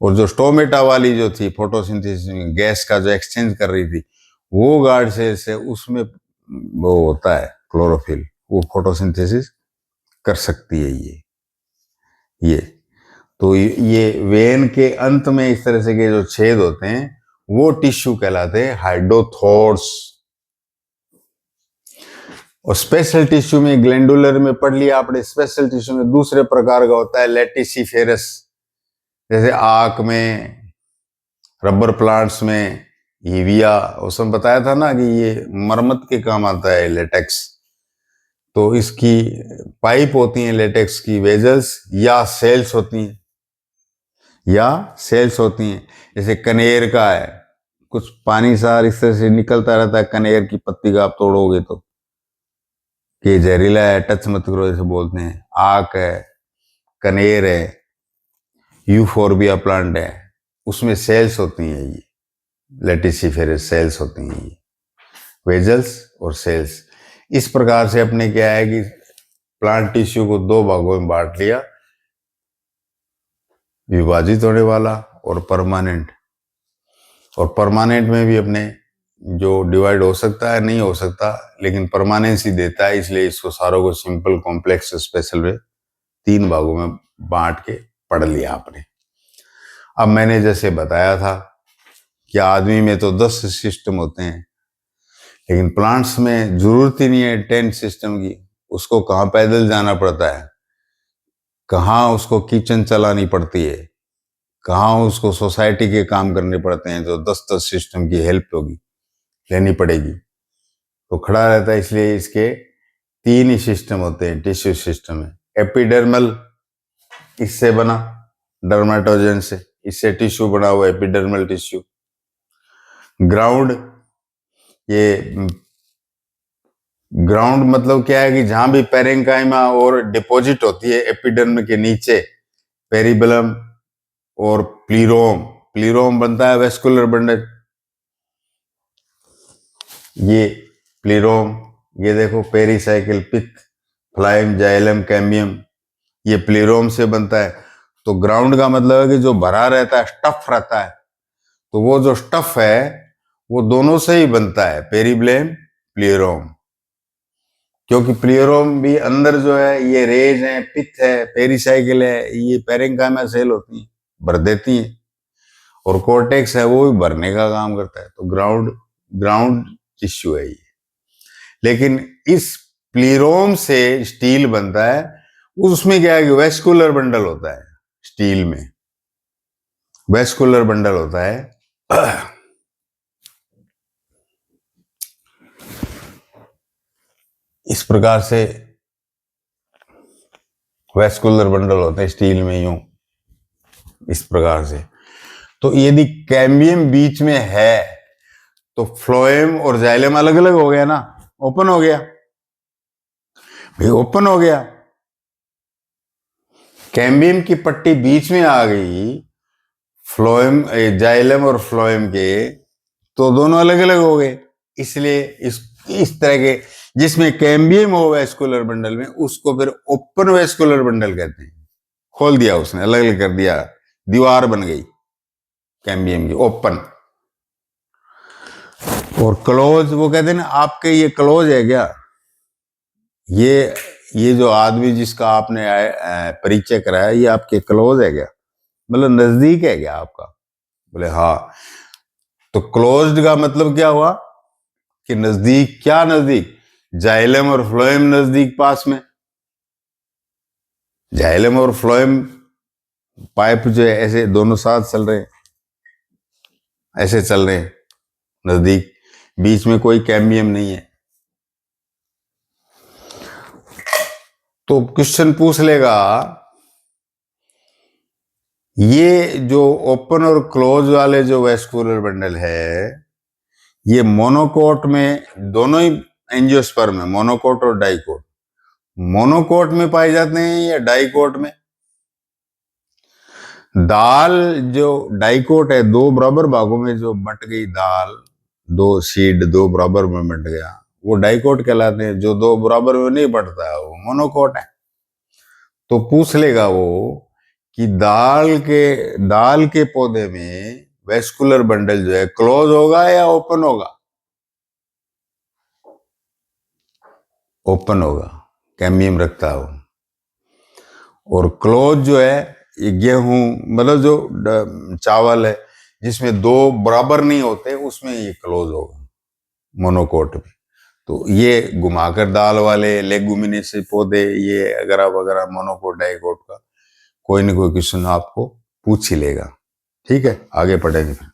Speaker 1: और जो स्टोमेटा वाली जो थी फोटोसिंथेसिस में गैस का जो एक्सचेंज कर रही थी, वो गार्ड सेल से उसमें वो होता है क्लोरोफिल, वो फोटोसिंथेसिस कर सकती है। ये तो ये वेन के अंत में इस तरह से के जो छेद होते हैं वो टिश्यू कहलाते हैं हाइड्रोथोर्स। और स्पेशल टिश्यू में, ग्लैंडुलर में पढ़ लिया आपने, स्पेशल टिश्यू में दूसरे प्रकार का होता है लेटिसिफेरस, जैसे आंख में, रबर प्लांट्स में, हीविया, उसमें बताया था ना कि ये मरम्मत के काम आता है लेटेक्स। तो इसकी पाइप होती हैं लेटेक्स की, वेजल्स या सेल्स होती हैं, जैसे कनेर का है, कुछ पानी सार इस तरह से निकलता रहता है कनेर की पत्ती का, आप तोड़ोगे तो कि जहरीला है, टच मत करो जैसे बोलते हैं। आक है, कनेर है, यूफोर्बिया प्लांट है, उसमें सेल्स होती हैं, ये लेटिसिफेरस सेल्स होती हैं, ये वेजल्स और सेल्स। इस प्रकार से अपने क्या है कि प्लांट टिश्यू को दो भागों में बांट लिया, विभाजित होने वाला और परमानेंट। और परमानेंट में भी अपने जो डिवाइड हो सकता है, नहीं हो सकता, लेकिन परमानेंस ही देता है, इसलिए इसको सारों को सिंपल, कॉम्प्लेक्स, स्पेशल में तीन भागों में बांट के पढ़ लिया आपने। अब मैंने जैसे बताया था कि आदमी में तो 10 सिस्टम होते हैं, लेकिन प्लांट्स में जरूरत ही नहीं है 10 सिस्टम की। उसको कहाँ पैदल जाना पड़ता है, कहाँ उसको किचन चलानी पड़ती है, कहाँ उसको सोसाइटी के काम करने पड़ते हैं, तो 10 सिस्टम की हेल्प होगी, लेनी पड़ेगी, तो खड़ा रहता है। इसलिए इसके 3 ही सिस्टम होते हैं टिश्यू सिस्टम में। एपिडर्मल, इससे बना, डर्मेटोजन से, इससे टिश्यू बना हुआ एपिडर्मल टिश्यू। ग्राउंड, ये ग्राउंड मतलब क्या है कि जहां भी पेरेंकाइमा और डिपॉजिट होती है एपिडर्म के नीचे, पेरिबलम और प्लीरोम बनता है वेस्कुलर बंडल, ये प्लीरोम। ये देखो पेरीसाइकिल, पित्त, फ्लाइम, जाइलम, कैम्बियम, ये प्लीरोम से बनता है। तो ग्राउंड का मतलब है कि जो भरा रहता है, स्टफ रहता है, तो वो जो स्टफ है वो दोनों से ही बनता है, पेरिब्लेम, प्लीरोम। क्योंकि प्लीरोम भी अंदर जो है, ये रेज है, पित्त है, पेरीसाइकिल है, ये पेरेंकाइमा सेल होती है, भर देती हैं, और कोर्टेक्स है वो भी भरने का काम करता है। तो ग्राउंड टिश्यू है ये। लेकिन इस प्लीरोम से स्टील बनता है, उसमें क्या है कि वेस्कुलर बंडल होता है, स्टील में वेस्कुलर बंडल होता है। इस प्रकार से वेस्कुलर बंडल होते हैं स्टील में, यूं इस प्रकार से। तो यदि कैम्बियम बीच में है तो फ्लोएम और जाइलम अलग अलग हो गया ना, ओपन हो गया भाई, ओपन हो गया। कैम्बियम की पट्टी बीच में आ गई फ्लोएम, जाइलम और फ्लोएम के, तो दोनों अलग अलग हो गए। इसलिए इस तरह के जिसमें कैम्बियम हो वेस्कुलर बंडल में, उसको फिर ओपन वेस्कुलर बंडल कहते हैं। खोल दिया उसने, अलग अलग कर दिया, दीवार बन गई कैम्बियम की, ओपन। और क्लोज, वो कहते हैं ना आपके ये क्लोज है क्या, ये जो आदमी जिसका आपने परिचय कराया ये आपके क्लोज है क्या, मतलब नजदीक है क्या आपका। बोले हाँ। तो क्लोज्ड का मतलब क्या हुआ कि नजदीक, क्या नजदीक, जाइलम और फ्लोएम नजदीक पास में। जाइलम और फ्लोएम पाइप जो है ऐसे दोनों साथ चल रहे हैं, ऐसे चल रहे हैं नजदीक, बीच में कोई कैम्बियम नहीं है। तो क्वेश्चन पूछ लेगा ये जो ओपन और क्लोज वाले जो वेस्कुलर बंडल है ये मोनोकोट में, दोनों ही एंजियोस्पर्म में, मोनोकोट और डाइकोट, मोनोकोट में पाए जाते हैं या डाइकोट में। दाल जो डाइकोट है, दो बराबर भागों में जो बंट गई दाल, दो सीड दो बराबर में बंट गया, वो डाइकोट कहलाते हैं। जो दो बराबर में नहीं बंटता है वो मोनोकोट है। तो पूछ लेगा वो कि दाल के पौधे में वेस्कुलर बंडल जो है क्लोज होगा या ओपन होगा। ओपन होगा, कैम्बियम रखता है वो। और क्लोज जो है ये गेहूं, मतलब जो चावल है जिसमें दो बराबर नहीं होते उसमें ये क्लोज होगा मोनोकोट में। तो ये घुमाकर दाल वाले लेगुमिनेसी पौधे, ये अगर मोनोकोट डाइकोट का कोई ना कोई क्वेश्चन आपको पूछ ही लेगा। ठीक है, आगे पढ़ेंगे फिर।